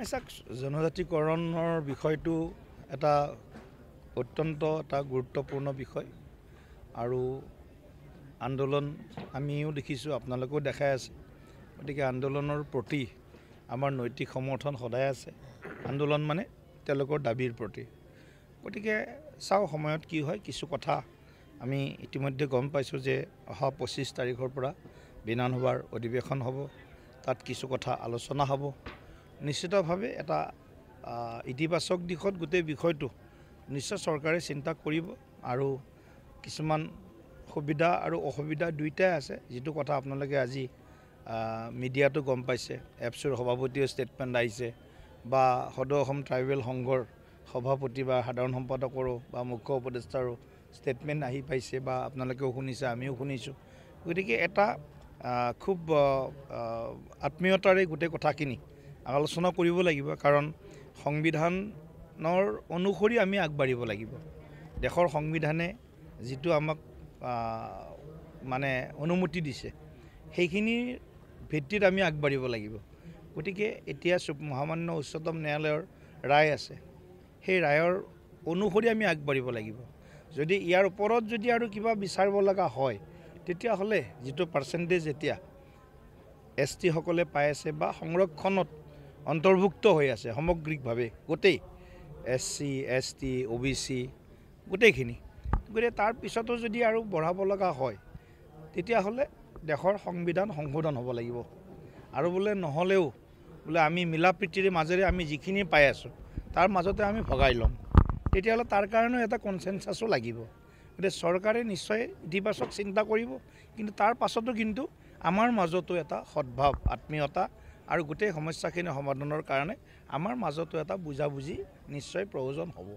চাওক জনজাতিকৰণৰ বিষয়টো এটা অত্যন্ত এটা গুৰুত্বপূৰ্ণ বিষয় আৰু আন্দোলন আমিও দেখিছোঁ আপোনালোকেও দেখাই আছে গতিকে আন্দোলনৰ প্ৰতি আমাৰ নৈতিক সমৰ্থন সদায় আছে আন্দোলন মানে তেওঁলোকৰ দাবীৰ প্ৰতি গতিকে চাও সময়ত কি হয় কিছু কথা আমি ইতিমধ্যে গম পাইছোঁ যে অহা 25 তাৰিখৰ পৰা বিধানসভাৰ অধিৱেশন হ'ব তাত কিছু কথা আলোচনা হ'ব নিশ্চিতভাৱে এটা ইতিবাচক দিশত গোটেই বিষয়টো নিশ্চয় চৰকাৰে চিন্তা কৰিব আৰু কিছুমান সুবিধা আৰু অসুবিধা দুইটাই আছে যেটো কথা আপোনালোকে আজি মিডিয়াটো গম পাইছে এপছৰ সভাপতিৰ ষ্টেটমেন্ট আহিছে বা সদৌ অসম ট্ৰাইবেল সংঘৰ সভাপতি বা সাধাৰণ সম্পাদকৰো বা মুখ্য উপদেষ্টাৰো ষ্টেটমেন্ট আহি পাইছে বা আপোনালোকেও শুনিছে আমিও শুনিছোঁ গতিকে এটা খুব আত্মীয়তাৰে গোটেই কথাখিনি আলোচনা কৰিব লাগিব কাৰণ সংবিধানৰ অনুসৰি আমি আগবাঢ়িব লাগিব দেশৰ সংবিধানে যেটো আমাক মানে অনুমতি দিছে সেইখিনিৰ ভিত্তিত আমি আগবাঢ়িব লাগিব গতিকে এতিয়া মহামান্য উচ্চতম ন্যায়ালয়ৰ ৰায় আছে সেই ৰায়ৰ অনুসৰি আমি আগবাঢ়িব লাগিব যদি ইয়াৰ ওপৰত যদি আৰু কিবা বিচাৰিব লগা হয় তেতিয়া হলে যেটো পাৰ্চেন্টেজ এতিয়া এসটি সকলে পাই আছে বা সংৰক্ষণত অন্তৰ্ভুক্ত হৈ আছে সামগ্ৰিকভাৱে গোটেই এসসি এসটি ওবিসি গোটেইখিনি গতিকে তাৰ পিছতো যদি আৰু বঢ়াব লগা হয় তেতিয়া হলে দেশৰ সংবিধান সংশোধন হ'ব লাগিব আৰু বোলে নহলেও বোলে আমি মিলাপ্ৰীতিৰ মাজেৰে আমি যিখিনি পাই আছো তাৰ মাজতে আমি ভগাই লম তেতিয়া হলে তাৰ কাৰণে এটা কনসেনসাসও লাগিব গতিকে চৰকাৰে নিশ্চয় ইতিবাচক চিন্তা কৰিব কিন্তু তাৰ পাছতো কিন্তু আমাৰ মাজতো এটা সদ্ভাৱ আত্মীয়তা আৰু গোটেই সমস্যাখিনি সমাধানৰ কাৰণে আমাৰ মাজতো এটা বুজাবুজি নিশ্চয় প্ৰয়োজন হ'ব